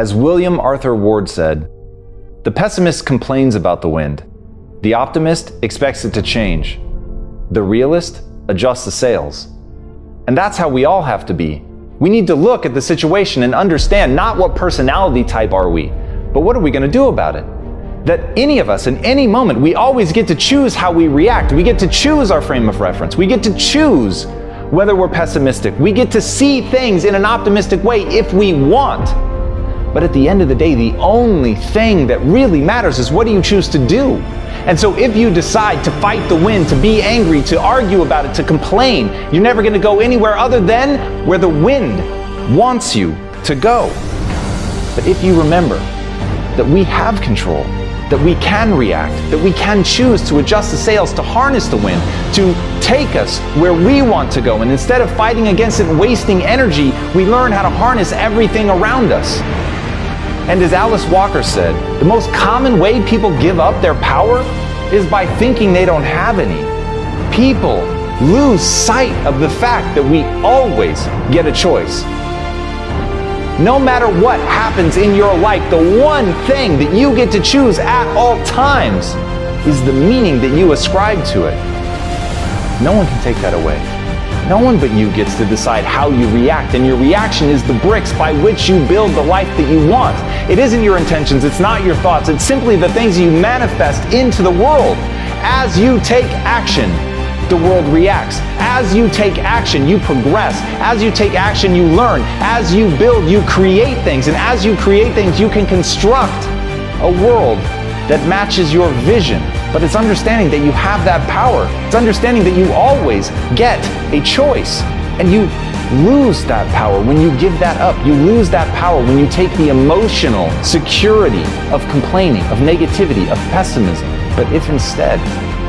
As William Arthur Ward said, "The pessimist complains about the wind. The optimist expects it to change. The realist adjusts the sails." And that's how we all have to be. We need to look at the situation and understand not what personality type are we, but what are we going to do about it? That any of us, in any moment, we always get to choose how we react. We get to choose our frame of reference. We get to choose whether we're pessimistic. We get to see things in an optimistic way if we want. But at the end of the day, the only thing that really matters is what do you choose to do? And so if you decide to fight the wind, to be angry, to argue about it, to complain, you're never going to go anywhere other than where the wind wants you to go. But if you remember that we have control, that we can react, that we can choose to adjust the sails, to harness the wind, to take us where we want to go. And instead of fighting against it and wasting energy, we learn how to harness everything around us. And as Alice Walker said, the most common way people give up their power is by thinking they don't have any. People lose sight of the fact that we always get a choice. No matter what happens in your life, the one thing that you get to choose at all times is the meaning that you ascribe to it. No one can take that away. No one but you gets to decide how you react, and your reaction is the bricks by which you build the life that you want. It isn't your intentions, it's not your thoughts, it's simply the things you manifest into the world. As you take action, the world reacts. As you take action, you progress. As you take action, you learn. As you build, you create things. And as you create things, you can construct a world that matches your vision. But it's understanding that you have that power. It's understanding that you always get a choice. And you lose that power when you give that up. You lose that power when you take the emotional security of complaining, of negativity, of pessimism. But if instead,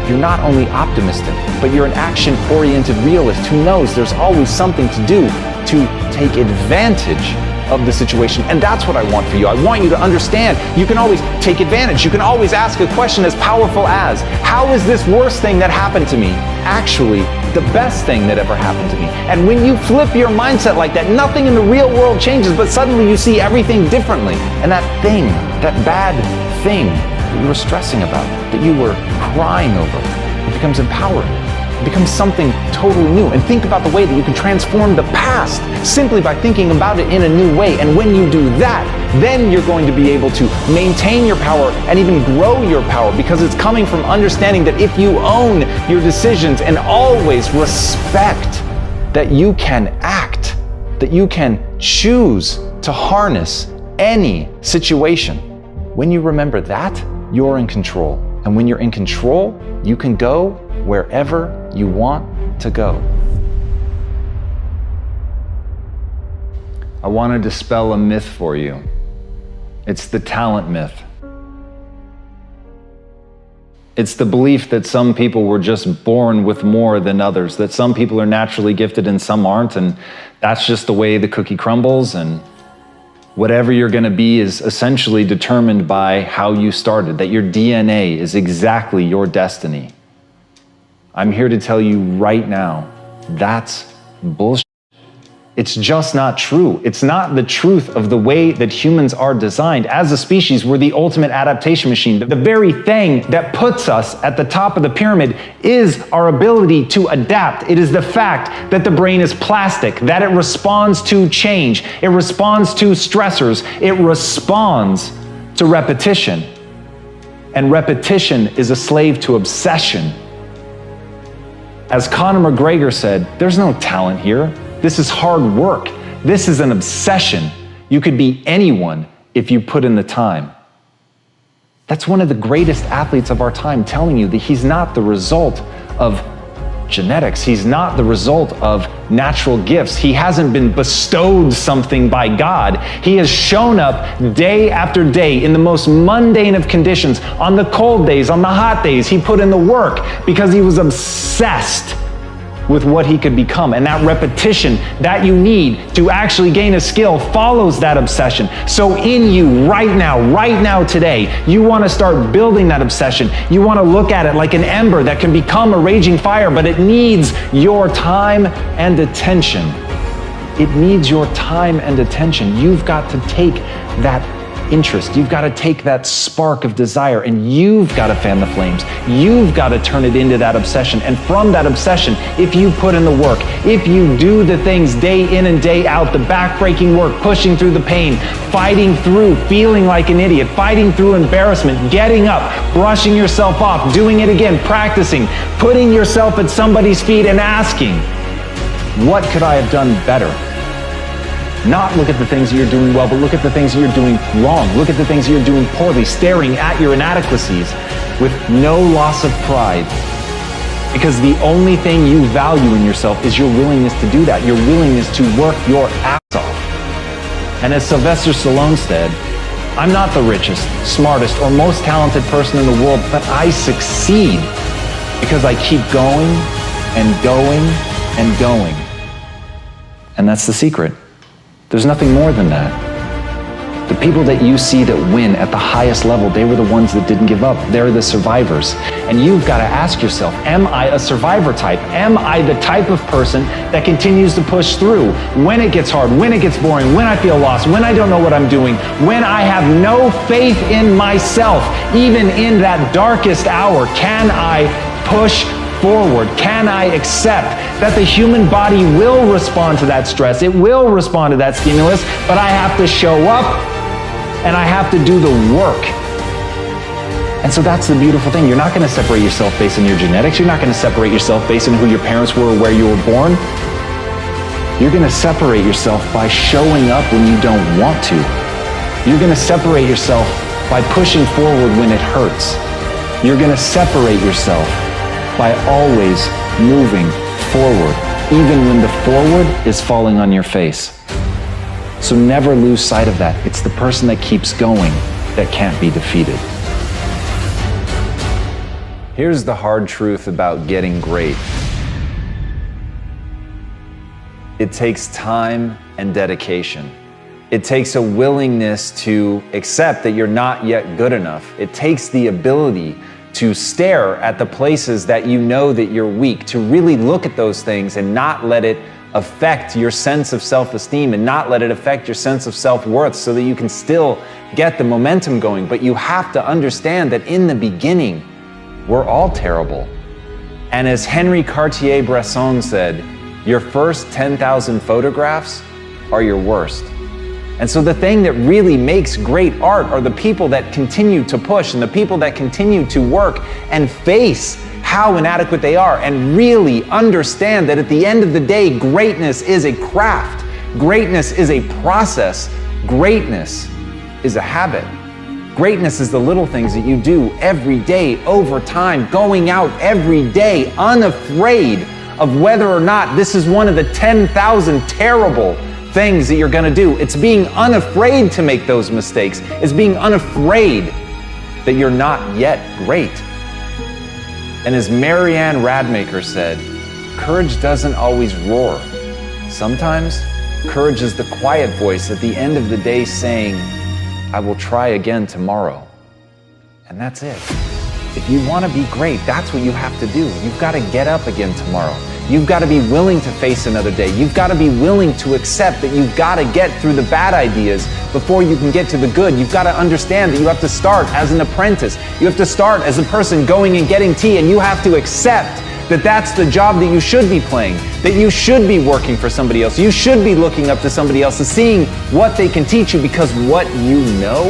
you're not only optimistic, but you're an action-oriented realist who knows there's always something to do to take advantage of the situation. And that's what I want for you. I want you to understand you can always take advantage. You can always ask a question as powerful as, how is this worst thing that happened to me actually the best thing that ever happened to me? And when you flip your mindset like that, nothing in the real world changes, but suddenly you see everything differently. And that thing, that bad thing that you were stressing about, that you were crying over, it becomes empowering. It becomes something totally new. And think about the way that you can transform the past simply by thinking about it in a new way. And when you do that, then you're going to be able to maintain your power and even grow your power, because it's coming from understanding that if you own your decisions and always respect that you can act, that you can choose to harness any situation. When you remember that, you're in control. And when you're in control, you can go wherever you want to go. I want to dispel a myth for you. It's the talent myth. It's the belief that some people were just born with more than others, that some people are naturally gifted and some aren't, and that's just the way the cookie crumbles, and whatever you're going to be is essentially determined by how you started, that your DNA is exactly your destiny. I'm here to tell you right now, that's bullshit. It's just not true. It's not the truth of the way that humans are designed. As a species, we're the ultimate adaptation machine. The very thing that puts us at the top of the pyramid is our ability to adapt. It is the fact that the brain is plastic, that it responds to change. It responds to stressors. It responds to repetition. And repetition is a slave to obsession. As Conor McGregor said, there's no talent here. This is hard work. This is an obsession. You could be anyone if you put in the time. That's one of the greatest athletes of our time telling you that he's not the result of genetics. He's not the result of natural gifts. He hasn't been bestowed something by God. He has shown up day after day in the most mundane of conditions. On the cold days, on the hot days, he put in the work because he was obsessed with what he could become. And that repetition that you need to actually gain a skill follows that obsession. So in you right now, today, you want to start building that obsession. You want to look at it like an ember that can become a raging fire, but it needs your time and attention. It needs your time and attention. You've got to take that interest. You've got to take that spark of desire and you've got to fan the flames. You've got to turn it into that obsession. And from that obsession, if you put in the work, if you do the things day in and day out, the backbreaking work, pushing through the pain, fighting through feeling like an idiot, fighting through embarrassment, getting up, brushing yourself off, doing it again, practicing, putting yourself at somebody's feet and asking, what could I have done better? Not look at the things that you're doing well, but look at the things that you're doing wrong. Look at the things that you're doing poorly, staring at your inadequacies with no loss of pride. Because the only thing you value in yourself is your willingness to do that, your willingness to work your ass off. And as Sylvester Stallone said, I'm not the richest, smartest, or most talented person in the world, but I succeed because I keep going and going and going. And that's the secret. There's nothing more than that. The people that you see that win at the highest level, they were the ones that didn't give up. They're the survivors. And you've got to ask yourself, am I a survivor type? Am I the type of person that continues to push through when it gets hard, when it gets boring, when I feel lost, when I don't know what I'm doing, when I have no faith in myself, even in that darkest hour? Can I push forward? Can I accept that the human body will respond to that stress? It will respond to that stimulus, but I have to show up and I have to do the work. And so that's the beautiful thing. You're not going to separate yourself based on your genetics. You're not going to separate yourself based on who your parents were or where you were born. You're going to separate yourself by showing up when you don't want to. You're going to separate yourself by pushing forward when it hurts. You're going to separate yourself by always moving forward, even when the forward is falling on your face. So never lose sight of that. It's the person that keeps going that can't be defeated. Here's the hard truth about getting great. It takes time and dedication. It takes a willingness to accept that you're not yet good enough. It takes the ability to stare at the places that you know that you're weak, to really look at those things and not let it affect your sense of self-esteem and not let it affect your sense of self-worth so that you can still get the momentum going. But you have to understand that in the beginning, we're all terrible. And as Henri Cartier-Bresson said, your first 10,000 photographs are your worst. And so the thing that really makes great art are the people that continue to push and the people that continue to work and face how inadequate they are and really understand that at the end of the day, greatness is a craft. Greatness is a process. Greatness is a habit. Greatness is the little things that you do every day over time, going out every day unafraid of whether or not this is one of the 10,000 terrible things that you're going to do. It's being unafraid to make those mistakes. It's being unafraid that you're not yet great. And as Marianne Radmacher said, courage doesn't always roar. Sometimes courage is the quiet voice at the end of the day saying, I will try again tomorrow. And that's it. If you want to be great, that's what you have to do. You've got to get up again tomorrow. You've got to be willing to face another day. You've got to be willing to accept that you've got to get through the bad ideas before you can get to the good. You've got to understand that you have to start as an apprentice. You have to start as a person going and getting tea, and you have to accept that that's the job that you should be playing, that you should be working for somebody else. You should be looking up to somebody else and seeing what they can teach you, because what you know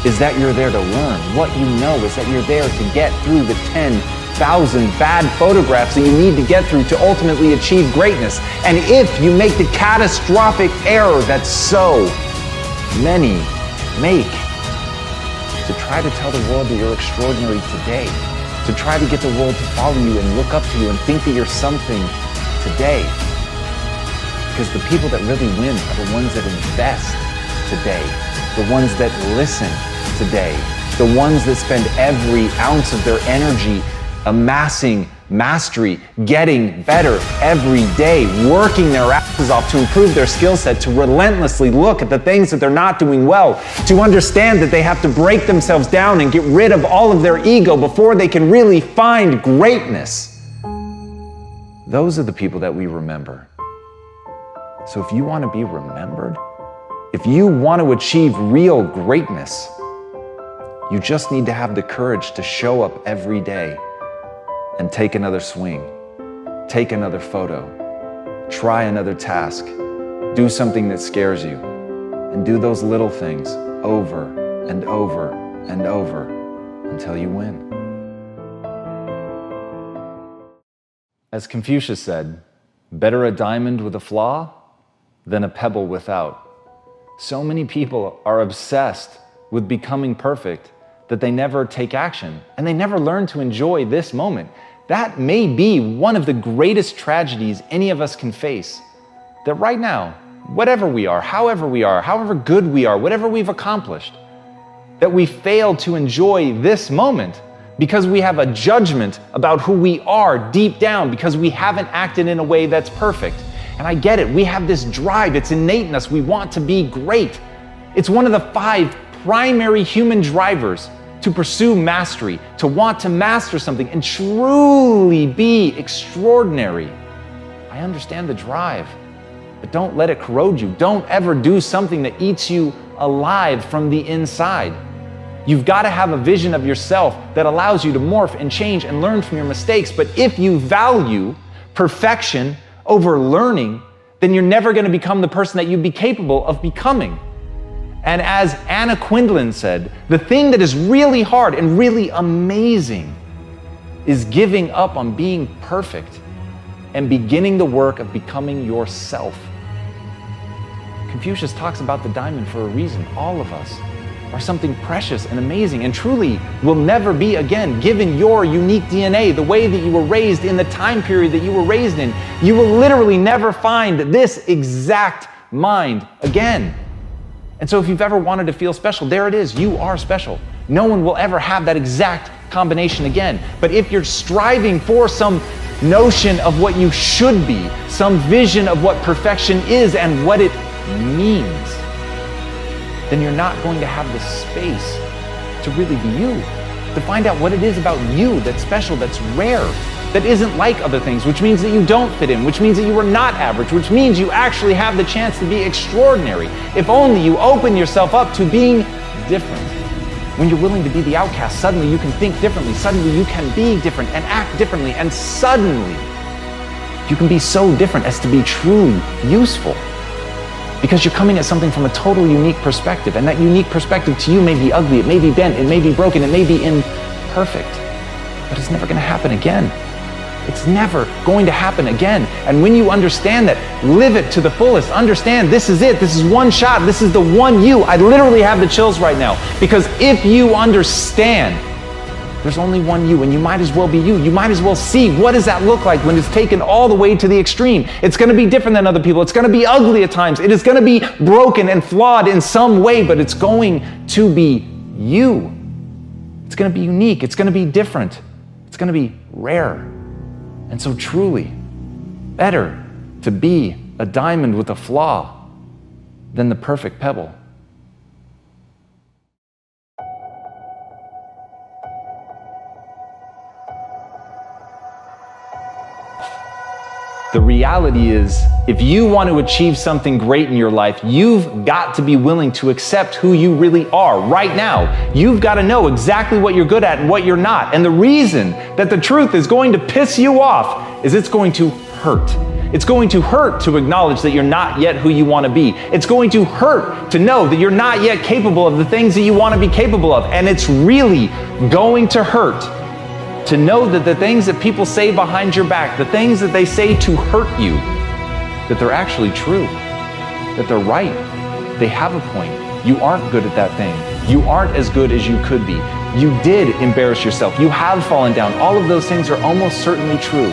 is that you're there to learn. What you know is that you're there to get through the 10,000 bad photographs that you need to get through to ultimately achieve greatness. And if you make the catastrophic error that so many make, to try to tell the world that you're extraordinary today, to try to get the world to follow you and look up to you and think that you're something today. Because the people that really win are the ones that invest today, the ones that listen today, the ones that spend every ounce of their energy amassing mastery, getting better every day, working their asses off to improve their skill set, to relentlessly look at the things that they're not doing well, to understand that they have to break themselves down and get rid of all of their ego before they can really find greatness. Those are the people that we remember. So if you want to be remembered, if you want to achieve real greatness, you just need to have the courage to show up every day and take another swing, take another photo, try another task, do something that scares you, and do those little things over and over and over until you win. As Confucius said, better a diamond with a flaw than a pebble without. So many people are obsessed with becoming perfect that they never take action and they never learn to enjoy this moment. That may be one of the greatest tragedies any of us can face. That right now, whatever we are, however good we are, whatever we've accomplished, that we fail to enjoy this moment because we have a judgment about who we are deep down, because we haven't acted in a way that's perfect. And I get it, we have this drive, it's innate in us, we want to be great. It's one of the 5 primary human drivers to pursue mastery, to want to master something and truly be extraordinary. I understand the drive, but don't let it corrode you. Don't ever do something that eats you alive from the inside. You've got to have a vision of yourself that allows you to morph and change and learn from your mistakes. But if you value perfection over learning, then you're never going to become the person that you'd be capable of becoming. And as Anna Quindlen said, the thing that is really hard and really amazing is giving up on being perfect and beginning the work of becoming yourself. Confucius talks about the diamond for a reason. All of us are something precious and amazing and truly will never be again, given your unique DNA, the way that you were raised in the time period that you were raised in. You will literally never find this exact mind again. And so if you've ever wanted to feel special, there it is, you are special. No one will ever have that exact combination again. But if you're striving for some notion of what you should be, some vision of what perfection is and what it means, then you're not going to have the space to really be you, to find out what it is about you that's special, that's rare, that isn't like other things, which means that you don't fit in, which means that you are not average, which means you actually have the chance to be extraordinary. If only you open yourself up to being different. When you're willing to be the outcast, suddenly you can think differently, suddenly you can be different and act differently, and suddenly you can be so different as to be truly useful. Because you're coming at something from a totally unique perspective, and that unique perspective to you may be ugly, it may be bent, it may be broken, it may be imperfect, but it's never going to happen again. It's never going to happen again. And when you understand that, live it to the fullest. Understand this is it. This is one shot. This is the one you. I literally have the chills right now. Because if you understand, there's only one you, and you might as well be you. You might as well see what does that look like when it's taken all the way to the extreme. It's going to be different than other people. It's going to be ugly at times. It is going to be broken and flawed in some way, but it's going to be you. It's going to be unique. It's going to be different. It's going to be rare. And so truly, better to be a diamond with a flaw than the perfect pebble. The reality is, if you want to achieve something great in your life, you've got to be willing to accept who you really are right now. You've got to know exactly what you're good at and what you're not. And the reason that the truth is going to piss you off is it's going to hurt. It's going to hurt to acknowledge that you're not yet who you want to be. It's going to hurt to know that you're not yet capable of the things that you want to be capable of. And it's really going to hurt to know that the things that people say behind your back, the things that they say to hurt you, that they're actually true, that they're right. They have a point. You aren't good at that thing. You aren't as good as you could be. You did embarrass yourself. You have fallen down. All of those things are almost certainly true.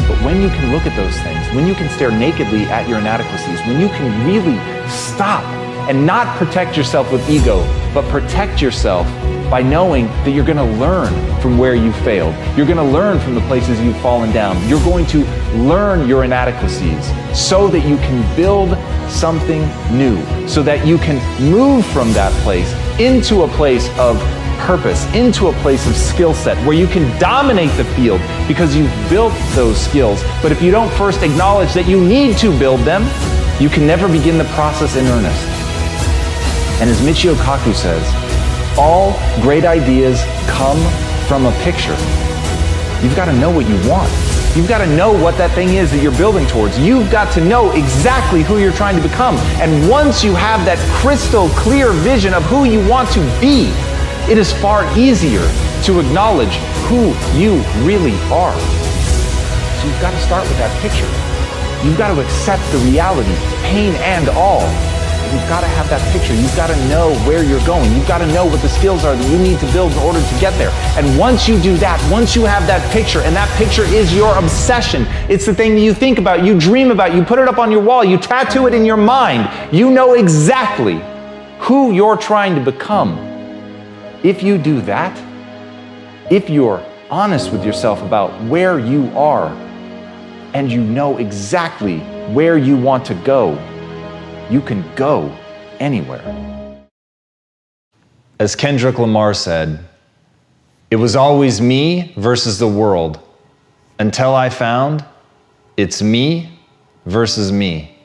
But when you can look at those things, when you can stare nakedly at your inadequacies, when you can really stop and not protect yourself with ego, but protect yourself by knowing that you're going to learn from where you failed. You're going to learn from the places you've fallen down. You're going to learn your inadequacies so that you can build something new, so that you can move from that place into a place of purpose, into a place of skill set where you can dominate the field because you've built those skills. But if you don't first acknowledge that you need to build them, you can never begin the process in earnest. And as Michio Kaku says, all great ideas come from a picture. You've got to know what you want. You've got to know what that thing is that you're building towards. You've got to know exactly who you're trying to become. And once you have that crystal clear vision of who you want to be, it is far easier to acknowledge who you really are. So you've got to start with that picture. You've got to accept the reality, pain and all. You've got to have that picture. You've got to know where you're going. You've got to know what the skills are that you need to build in order to get there. And once you do that, once you have that picture, and that picture is your obsession, it's the thing that you think about, you dream about, you put it up on your wall, you tattoo it in your mind, you know exactly who you're trying to become. If you do that, if you're honest with yourself about where you are, and you know exactly where you want to go, you can go anywhere. As Kendrick Lamar said, it was always me versus the world until I found it's me versus me.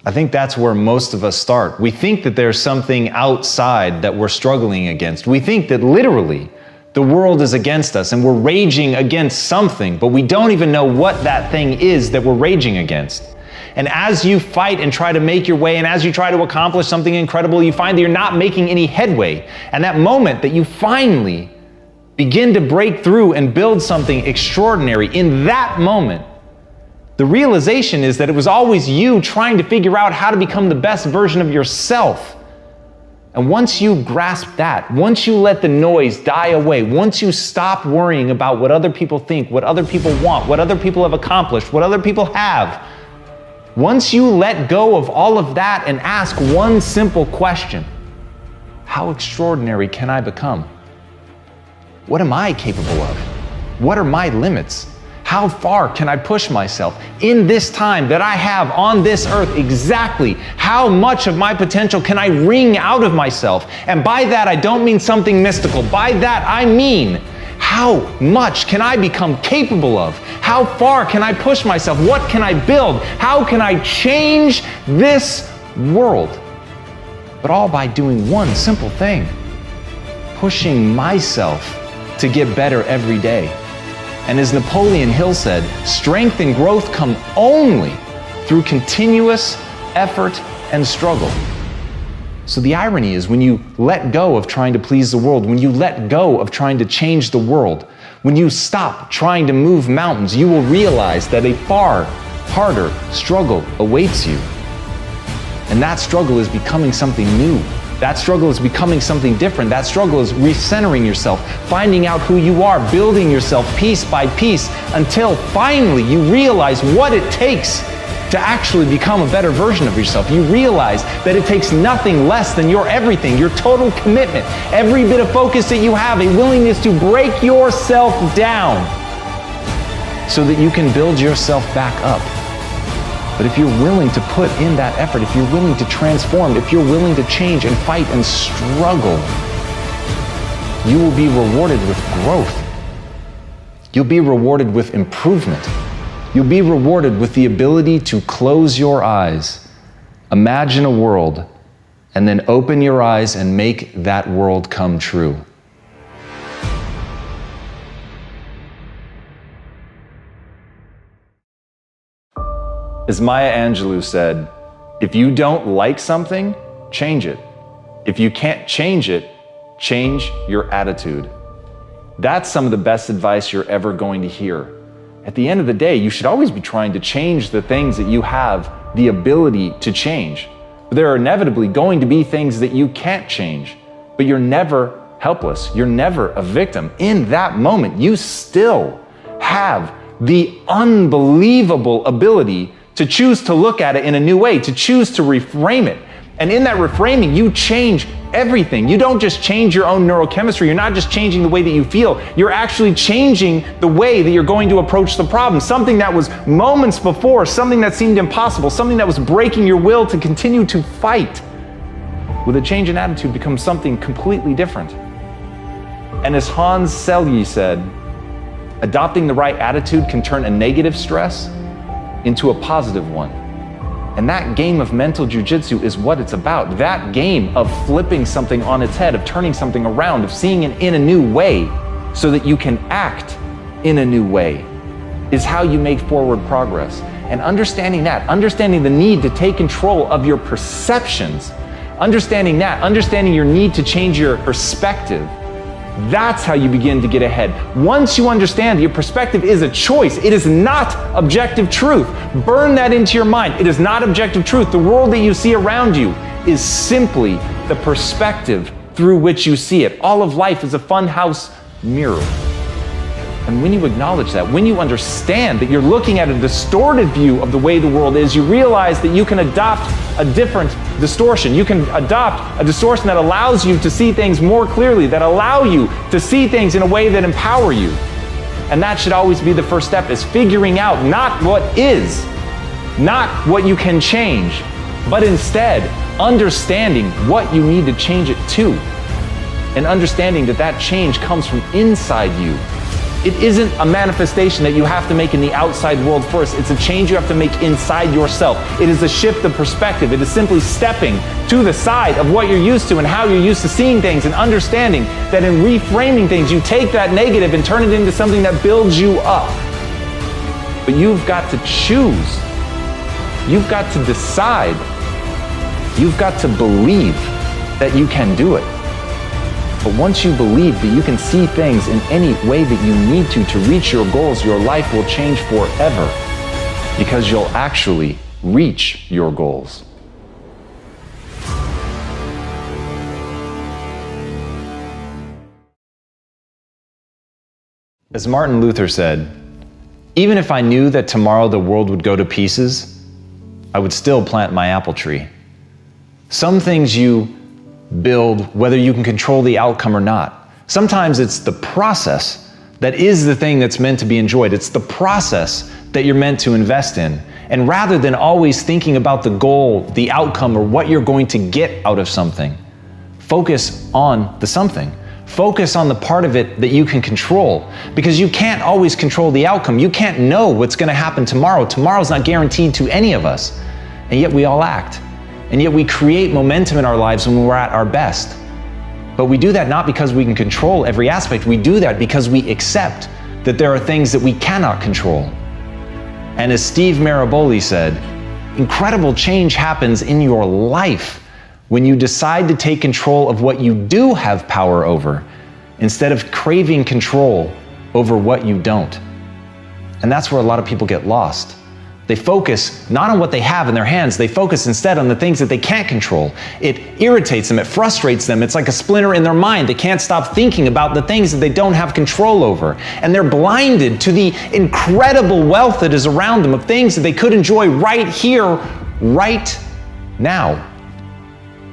I think that's where most of us start. We think that there's something outside that we're struggling against. We think that literally the world is against us and we're raging against something, but we don't even know what that thing is that we're raging against. And as you fight and try to make your way, and as you try to accomplish something incredible, you find that you're not making any headway. And that moment that you finally begin to break through and build something extraordinary, in that moment, the realization is that it was always you trying to figure out how to become the best version of yourself. And once you grasp that, once you let the noise die away, once you stop worrying about what other people think, what other people want, what other people have accomplished, what other people have, once you let go of all of that and ask one simple question, how extraordinary can I become? What am I capable of? What are my limits? How far can I push myself in this time that I have on this earth? Exactly how much of my potential can I wring out of myself? And by that, I don't mean something mystical. By that, I mean, how much can I become capable of? How far can I push myself? What can I build? How can I change this world? But all by doing one simple thing, pushing myself to get better every day. And as Napoleon Hill said, strength and growth come only through continuous effort and struggle. So the irony is, when you let go of trying to please the world, when you let go of trying to change the world, when you stop trying to move mountains, you will realize that a far harder struggle awaits you. And that struggle is becoming something new. That struggle is becoming something different. That struggle is recentering yourself, finding out who you are, building yourself piece by piece until finally you realize what it takes to actually become a better version of yourself. You realize that it takes nothing less than your everything, your total commitment, every bit of focus that you have, a willingness to break yourself down so that you can build yourself back up. But if you're willing to put in that effort, if you're willing to transform, if you're willing to change and fight and struggle, you will be rewarded with growth. You'll be rewarded with improvement. You'll be rewarded with the ability to close your eyes, imagine a world, and then open your eyes and make that world come true. As Maya Angelou said, if you don't like something, change it. If you can't change it, change your attitude. That's some of the best advice you're ever going to hear. At the end of the day, you should always be trying to change the things that you have the ability to change. But there are inevitably going to be things that you can't change, but you're never helpless. You're never a victim. In that moment, you still have the unbelievable ability to choose to look at it in a new way, to choose to reframe it. And in that reframing, you change everything. You don't just change your own neurochemistry. You're not just changing the way that you feel. You're actually changing the way that you're going to approach the problem. Something that was moments before, something that seemed impossible, something that was breaking your will to continue to fight, with a change in attitude becomes something completely different. And as Hans Selye said, adopting the right attitude can turn a negative stress into a positive one. And that game of mental jujitsu is what it's about. That game of flipping something on its head, of turning something around, of seeing it in a new way so that you can act in a new way, is how you make forward progress. And understanding that, understanding the need to take control of your perceptions, understanding your need to change your perspective, that's how you begin to get ahead. Once you understand that your perspective is a choice, it is not objective truth. Burn that into your mind. It is not objective truth. The world that you see around you is simply the perspective through which you see it. All of life is a funhouse mirror. And when you acknowledge that, when you understand that you're looking at a distorted view of the way the world is, you realize that you can adopt a different distortion. You can adopt a distortion that allows you to see things more clearly, that allow you to see things in a way that empower you. And that should always be the first step, is figuring out not what is, not what you can change, but instead understanding what you need to change it to. And understanding that that change comes from inside you. It isn't a manifestation that you have to make in the outside world first. It's a change you have to make inside yourself. It is a shift of perspective. It is simply stepping to the side of what you're used to and how you're used to seeing things, and understanding that in reframing things, you take that negative and turn it into something that builds you up. But you've got to choose. You've got to decide. You've got to believe that you can do it. But once you believe that you can see things in any way that you need to reach your goals, your life will change forever, because you'll actually reach your goals. As Martin Luther said, even if I knew that tomorrow the world would go to pieces, I would still plant my apple tree. Some things you build whether you can control the outcome or not. Sometimes it's the process that is the thing that's meant to be enjoyed. It's the process that you're meant to invest in. And rather than always thinking about the goal, the outcome, or what you're going to get out of something, focus on the something. Focus on the part of it that you can control, because you can't always control the outcome. You can't know what's going to happen tomorrow. Tomorrow's not guaranteed to any of us, and yet we all act. And yet we create momentum in our lives when we're at our best. But we do that not because we can control every aspect. We do that because we accept that there are things that we cannot control. And as Steve Maraboli said, incredible change happens in your life when you decide to take control of what you do have power over, instead of craving control over what you don't. And that's where a lot of people get lost. They focus not on what they have in their hands, they focus instead on the things that they can't control. It irritates them, it frustrates them, it's like a splinter in their mind. They can't stop thinking about the things that they don't have control over. And they're blinded to the incredible wealth that is around them, of things that they could enjoy right here, right now.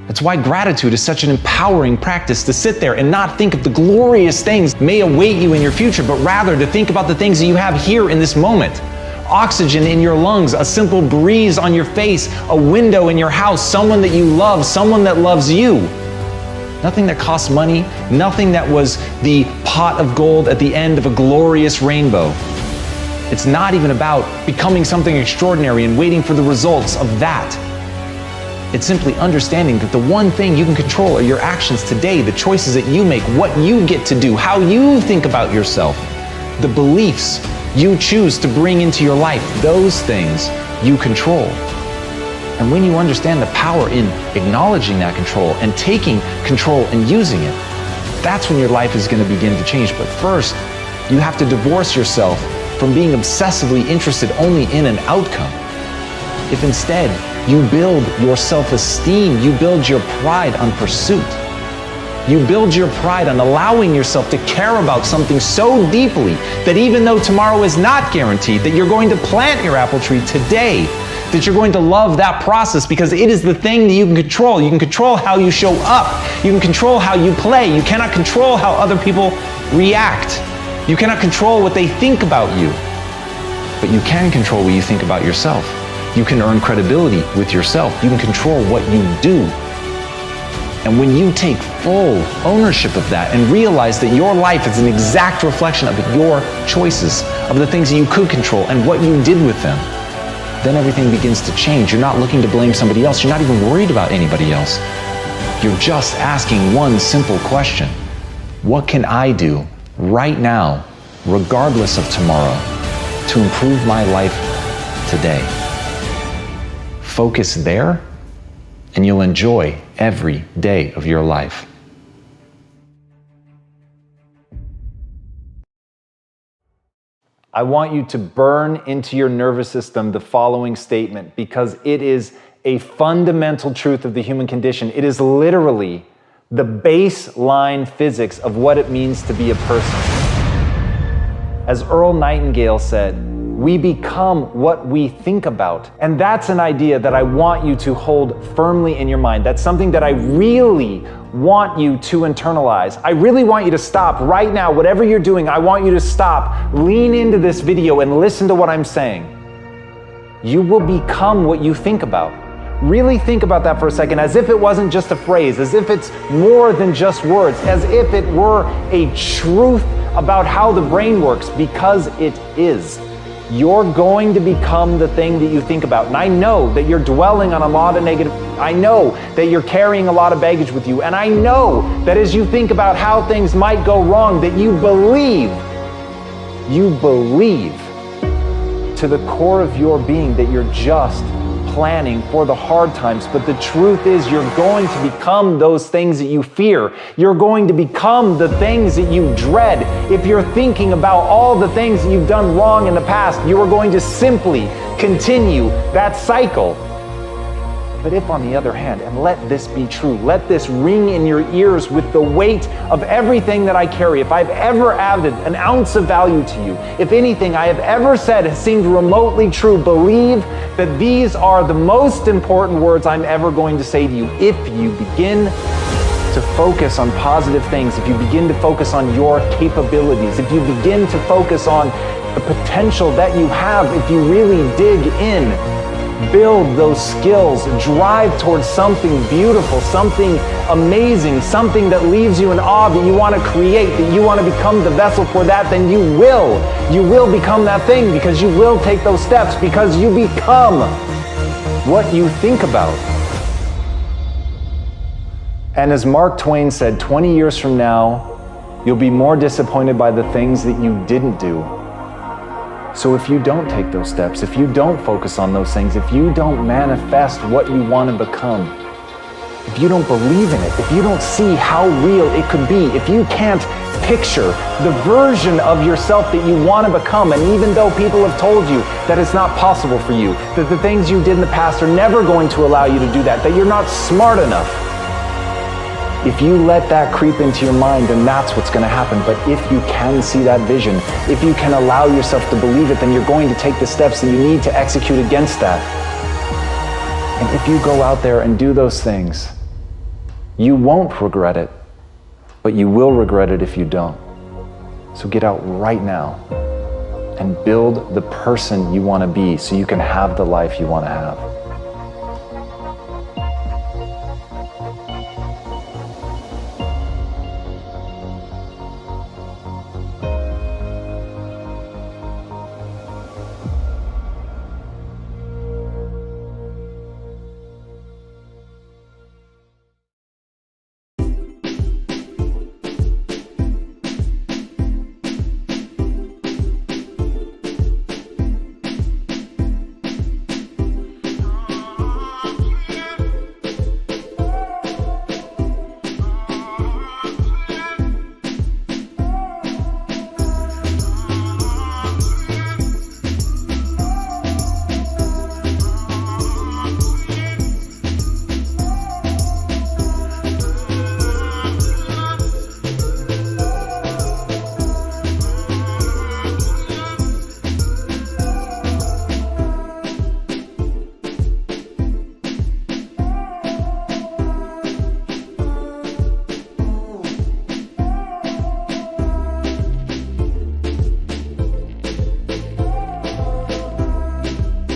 That's why gratitude is such an empowering practice, to sit there and not think of the glorious things that may await you in your future, but rather to think about the things that you have here in this moment. Oxygen in your lungs, a simple breeze on your face, a window in your house, someone that you love, someone that loves you. Nothing that costs money, nothing that was the pot of gold at the end of a glorious rainbow. It's not even about becoming something extraordinary and waiting for the results of that. It's simply understanding that the one thing you can control are your actions today, the choices that you make, what you get to do, how you think about yourself, the beliefs you choose to bring into your life. Those things you control. And when you understand the power in acknowledging that control and taking control and using it, that's when your life is going to begin to change. But first, you have to divorce yourself from being obsessively interested only in an outcome. If instead you build your self-esteem, you build your pride on pursuit. You build your pride on allowing yourself to care about something so deeply that even though tomorrow is not guaranteed, that you're going to plant your apple tree today, that you're going to love that process because it is the thing that you can control. You can control how you show up. You can control how you play. You cannot control how other people react. You cannot control what they think about you. But you can control what you think about yourself. You can earn credibility with yourself. You can control what you do. And when you take full ownership of that and realize that your life is an exact reflection of your choices, of the things that you could control and what you did with them, then everything begins to change. You're not looking to blame somebody else. You're not even worried about anybody else. You're just asking one simple question. What can I do right now, regardless of tomorrow, to improve my life today? Focus there, and you'll enjoy every day of your life. I want you to burn into your nervous system the following statement, because it is a fundamental truth of the human condition. It is literally the baseline physics of what it means to be a person. As Earl Nightingale said, we become what we think about. And that's an idea that I want you to hold firmly in your mind. That's something that I really want you to internalize. I really want you to stop right now. Whatever you're doing, I want you to stop, lean into this video and listen to what I'm saying. You will become what you think about. Really think about that for a second, as if it wasn't just a phrase, as if it's more than just words, as if it were a truth about how the brain works, because it is. You're going to become the thing that you think about. And I know that you're dwelling on a lot of negative. I know that you're carrying a lot of baggage with you. And I know that as you think about how things might go wrong, that you believe to the core of your being that you're just planning for the hard times. But the truth is, you're going to become those things that you fear. You're going to become the things that you dread. If you're thinking about all the things that you've done wrong in the past, you are going to simply continue that cycle. But if, on the other hand, and let this be true, let this ring in your ears with the weight of everything that I carry, if I've ever added an ounce of value to you, if anything I have ever said has seemed remotely true, believe that these are the most important words I'm ever going to say to you. If you begin to focus on positive things, if you begin to focus on your capabilities, if you begin to focus on the potential that you have, if you really dig in, build those skills, drive towards something beautiful, something amazing, something that leaves you in awe, that you want to create, that you want to become the vessel for that, then you will become that thing, because you will take those steps, because you become what you think about. And as Mark Twain said, 20 years from now, you'll be more disappointed by the things that you didn't do. So if you don't take those steps, if you don't focus on those things, if you don't manifest what you want to become, if you don't believe in it, if you don't see how real it could be, if you can't picture the version of yourself that you want to become, and even though people have told you that it's not possible for you, that the things you did in the past are never going to allow you to do that, that you're not smart enough, if you let that creep into your mind, then that's what's going to happen. But if you can see that vision, if you can allow yourself to believe it, then you're going to take the steps that you need to execute against that. And if you go out there and do those things, you won't regret it, but you will regret it if you don't. So get out right now and build the person you want to be so you can have the life you want to have.